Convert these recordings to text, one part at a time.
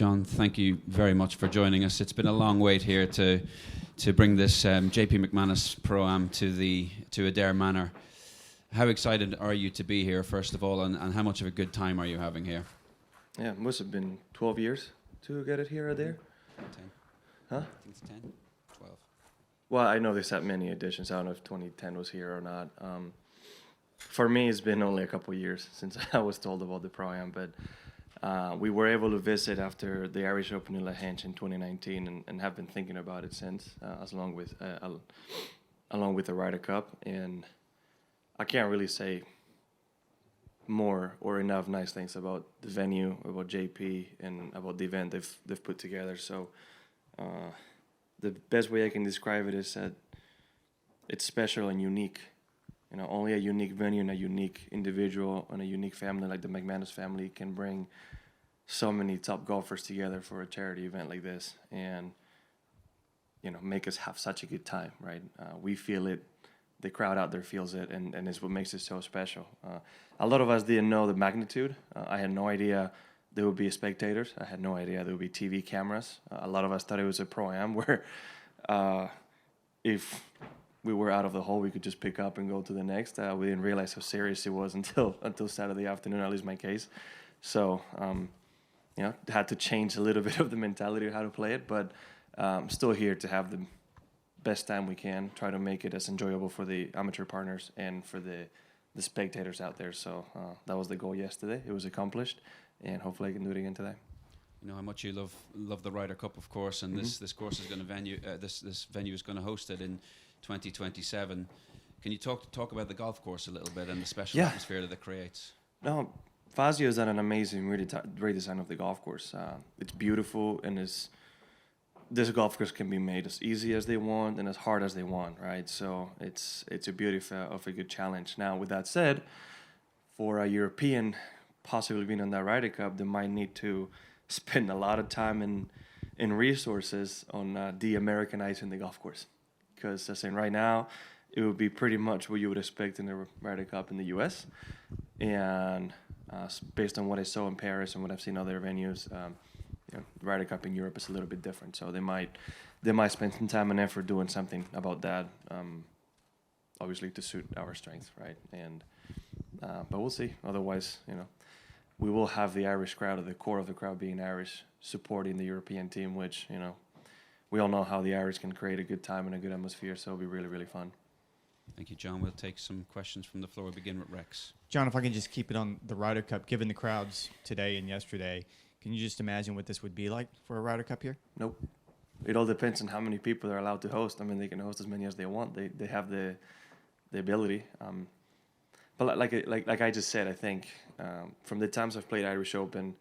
Jon, thank you very much for joining us. It's been a long wait here to bring this JP McManus Pro-Am to Adair Manor. How excited are you to be here, first of all, and how much of a good time are you having here? Yeah, it must have been 12 years to get it here, Adair. 10. Huh? I think it's 10, 12. Well, I know they've had many editions. I don't know if 2010 was here or not. For me, it's been only a couple of years since I was told about the Pro-Am, but we were able to visit after the Irish Open in Lahinch in 2019 and have been thinking about it since, along with the Ryder Cup. And I can't really say more or enough nice things about the venue, about JP, and about the event they've put together. So the best way I can describe it is that it's special and unique. You know, only a unique venue and a unique individual and a unique family like the McManus family can bring so many top golfers together for a charity event like this and, you know, make us have such a good time, right? We feel it, the crowd out there feels it, and it's what makes it so special. A lot of us didn't know the magnitude. I had no idea there would be spectators. I had no idea there would be TV cameras. A lot of us thought it was a Pro-Am where if we were out of the hole, we could just pick up and go to the next. We didn't realize how serious it was until Saturday afternoon, at least my case. So, you know, had to change a little bit of the mentality of how to play it, but still here to have the best time we can, try to make it as enjoyable for the amateur partners and for the spectators out there. So that was the goal yesterday. It was accomplished, and hopefully I can do it again today. You know how much you love the Ryder Cup, of course, and this course is going to this venue is going to host it in 2027. Can you talk about the golf course a little bit and the special atmosphere that it creates? No, Fazio has done an amazing redesign of the golf course. It's beautiful, and this golf course can be made as easy as they want and as hard as they want, right? So it's a beauty of a good challenge. Now, with that said, for a European possibly being on that Ryder Cup, they might need to spend a lot of time and resources on de-Americanizing the golf course. Because as in right now, it would be pretty much what you would expect in the Ryder Cup in the U.S. And based on what I saw in Paris and what I've seen other venues, you know, the Ryder Cup in Europe is a little bit different. So they might spend some time and effort doing something about that, obviously to suit our strengths, right? And but we'll see. Otherwise, you know, we will have the Irish crowd, or the core of the crowd being Irish, supporting the European team, which, you know, we all know how the Irish can create a good time and a good atmosphere, so it'll be really, really fun. Thank you, Jon. We'll take some questions from the floor. We'll begin with Rex. Jon, if I can just keep it on the Ryder Cup, given the crowds today and yesterday, can you just imagine what this would be like for a Ryder Cup here? Nope. It all depends on how many people they're allowed to host. I mean, they can host as many as they want. They have the ability. But like I just said, I think from the times I've played Irish Open,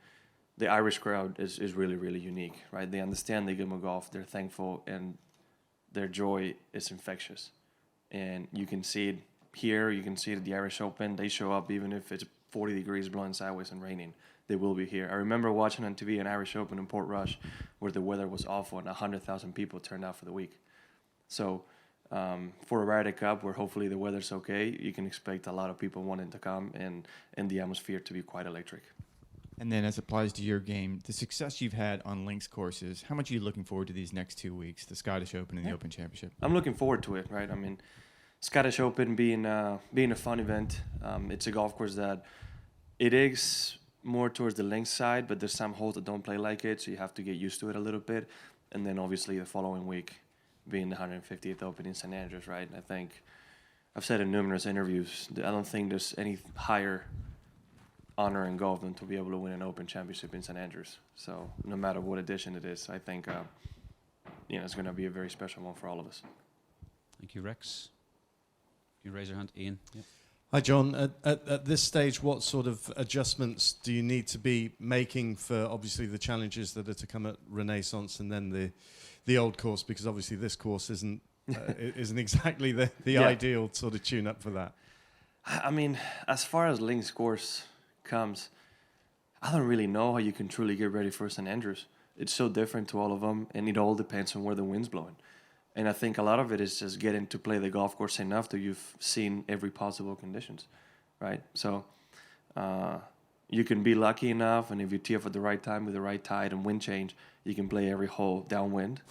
the Irish crowd is really, really unique, right? They understand the game of golf. They're thankful, and their joy is infectious. And you can see it here. You can see it at the Irish Open. They show up even if it's 40 degrees blowing sideways and raining. They will be here. I remember watching on TV an Irish Open in Port Rush where the weather was awful and 100,000 people turned out for the week. So for a Ryder Cup where hopefully the weather's okay, you can expect a lot of people wanting to come and the atmosphere to be quite electric. And then as it applies to your game, the success you've had on links courses, how much are you looking forward to these next 2 weeks, the Scottish Open and the Open Championship? I'm looking forward to it, right? I mean, Scottish Open being a fun event, it's a golf course that it is more towards the links side, but there's some holes that don't play like it, so you have to get used to it a little bit. And then obviously the following week being the 150th Open in St. Andrews, right? I think I've said in numerous interviews that I don't think there's any higher honor in golf than to be able to win an Open Championship in St. Andrews. So no matter what edition it is, I think you know, it's going to be a very special one for all of us. Thank you, Rex. Can you raise your hand, Ian? Yep. Hi, Jon. At this stage, what sort of adjustments do you need to be making for obviously the challenges that are to come at Renaissance and then the old course? Because obviously this course isn't exactly the ideal sort of tune up for that. I mean, as far as links course comes, I don't really know how you can truly get ready for St. Andrews. It's so different to all of them, and it all depends on where the wind's blowing. And I think a lot of it is just getting to play the golf course enough that you've seen every possible conditions, right? So you can be lucky enough, and if you tee up at the right time with the right tide and wind change, you can play every hole downwind,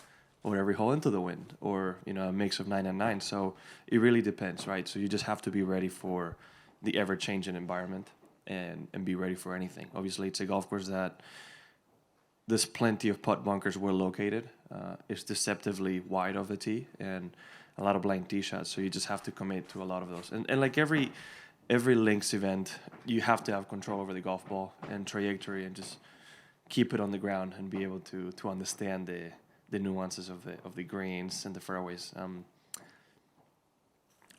or every hole into the wind, or a mix of 9 and 9. So it really depends, right? So you just have to be ready for the ever-changing environment and be ready for anything. Obviously, it's a golf course that there's plenty of putt bunkers where located. It's deceptively wide of the tee and a lot of blank tee shots. So you just have to commit to a lot of those. And like every links event, you have to have control over the golf ball and trajectory, and just keep it on the ground and be able to understand the nuances of the greens and the fairways.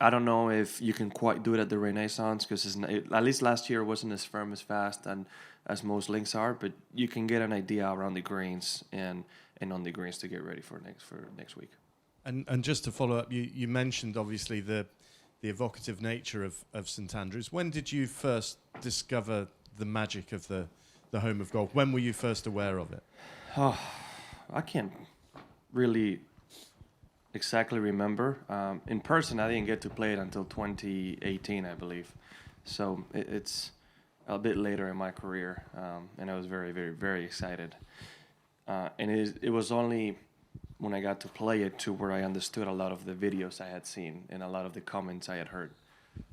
I don't know if you can quite do it at the Renaissance, because at least last year it wasn't as firm, as fast, and as most links are. But you can get an idea around the greens and on the greens to get ready for next week. And just to follow up, you mentioned obviously the evocative nature of St Andrews. When did you first discover the magic of the home of golf? When were you first aware of it? Oh, I can't really exactly remember. In person, I didn't get to play it until 2018, I believe. So it's a bit later in my career, and I was very, very, very excited. And it was only when I got to play it to where I understood a lot of the videos I had seen and a lot of the comments I had heard.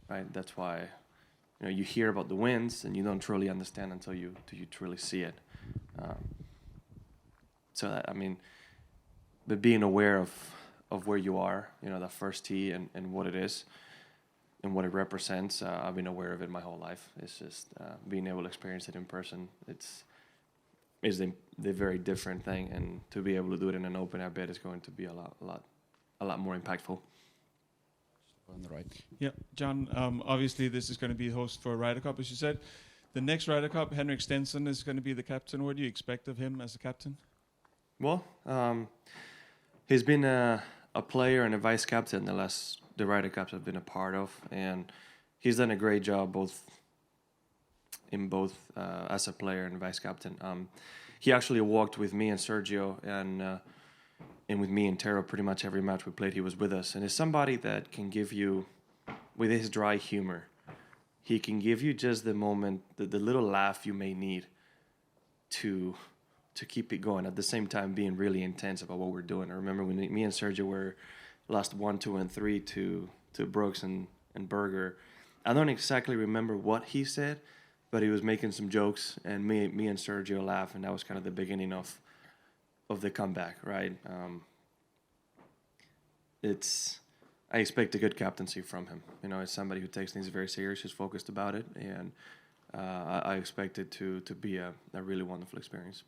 Right? That's why you hear about the wins and you don't truly understand until you truly see it. But being aware of where you are, the first tee and what it is and what it represents, I've been aware of it my whole life. It's just being able to experience it in person. Is the very different thing, and to be able to do it in an open, I bet is going to be a lot more impactful. On the right. Yeah, Jon, obviously this is going to be the host for Ryder Cup, as you said. The next Ryder Cup, Henrik Stenson is going to be the captain. What do you expect of him as a captain? Well, he's been a player and a vice captain the Ryder Cups I've been a part of, and he's done a great job both as a player and vice captain. He actually walked with me and Sergio and with me and Tero pretty much every match we played. He was with us, and is somebody that can give you, with his dry humor, he can give you just the moment, the little laugh you may need to keep it going, at the same time being really intense about what we're doing. I remember when me and Sergio were lost 1, 2, and 3 to Brooks and Berger. I don't exactly remember what he said, but he was making some jokes, and me and Sergio laughed, and that was kind of the beginning of the comeback, right? I expect a good captaincy from him. It's somebody who takes things very serious, who's focused about it, and I expect it to be a really wonderful experience.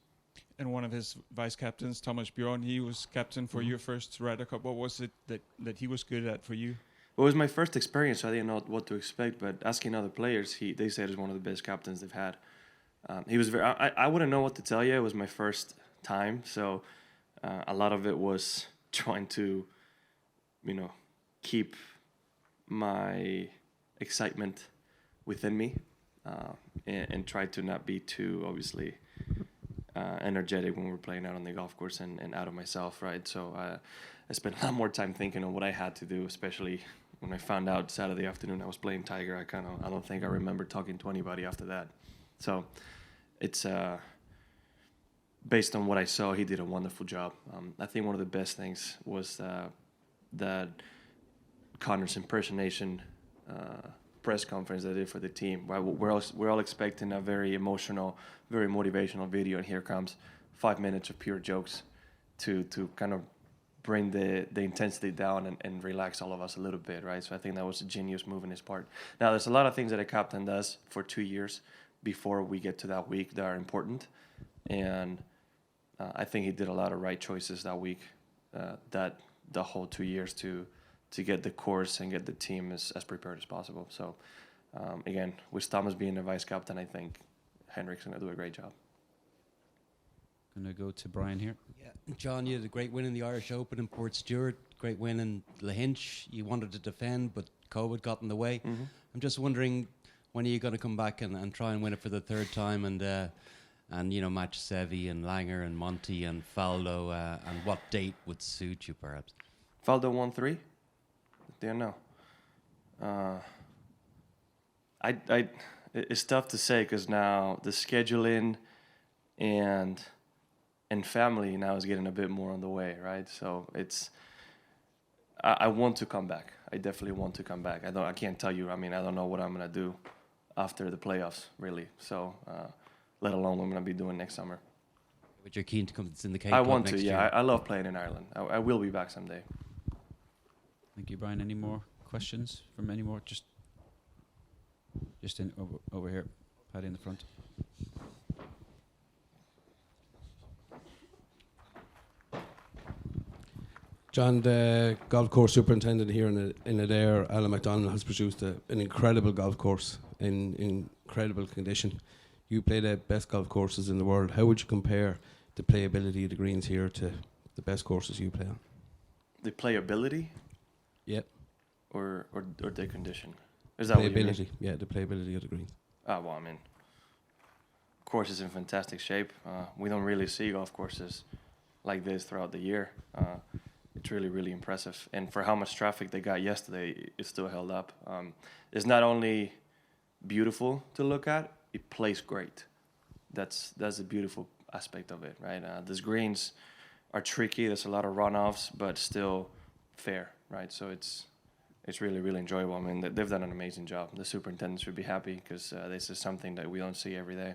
And one of his vice captains, Thomas Bjorn, he was captain for your first Ryder Cup. What was it that he was good at for you? Well, it was my first experience, so I didn't know what to expect. But asking other players, they said he's one of the best captains they've had. He was very. I wouldn't know what to tell you. It was my first time, so a lot of it was trying to, keep my excitement within me, and try to not be too obviously energetic when we're playing out on the golf course and out of myself, right? So I spent a lot more time thinking of what I had to do, especially when I found out Saturday afternoon I was playing Tiger. I don't think I remember talking to anybody after that. So it's based on what I saw, he did a wonderful job. I think one of the best things was that Connor's impersonation press conference they did for the team. We're all expecting a very emotional, very motivational video, and here comes 5 minutes of pure jokes to kind of bring the intensity down and relax all of us a little bit, right? So I think that was a genius move on his part. Now, there's a lot of things that a captain does for 2 years before we get to that week that are important, and I think he did a lot of right choices that week, that the whole 2 years to get the course and get the team as prepared as possible. So, again, with Thomas being a vice captain, I think Henrik's going to do a great job. Going to go to Brian here. Yeah, Jon, you had a great win in the Irish Open in Port Stewart, great win in Lahinch. You wanted to defend, but COVID got in the way. Mm-hmm. I'm just wondering, when are you going to come back and try and win it for the third time and match Seve and Langer and Monty and Faldo, and what date would suit you, perhaps? Faldo 1-3? Don't know. it's tough to say because now the scheduling and family now is getting a bit more on the way, right? So it's I want to come back. I definitely want to come back. I can't tell you. I mean, I don't know what I'm gonna do after the playoffs, really. So let alone what I'm gonna be doing next summer. But you're keen to come to the Cape I Club want to. next Yeah, year. I love playing in Ireland. I will be back someday. Thank you, Brian. Any more questions from any more? Just in over here, Paddy in the front. John, the golf course superintendent here in Adair, Alan MacDonald, has produced an incredible golf course in incredible condition. You play the best golf courses in the world. How would you compare the playability of the greens here to the best courses you play on? The playability Yep. or the condition? Is that what you mean? Playability, yeah, the playability of the greens. Well, I mean, course is in fantastic shape. We don't really see golf courses like this throughout the year. It's really, really impressive. And for how much traffic they got yesterday, it still held up. It's not only beautiful to look at, it plays great. That's the beautiful aspect of it, right? These greens are tricky. There's a lot of runoffs, but still fair, right? So it's really, really enjoyable. I mean, they've done an amazing job. The superintendent should be happy because this is something that we don't see every day.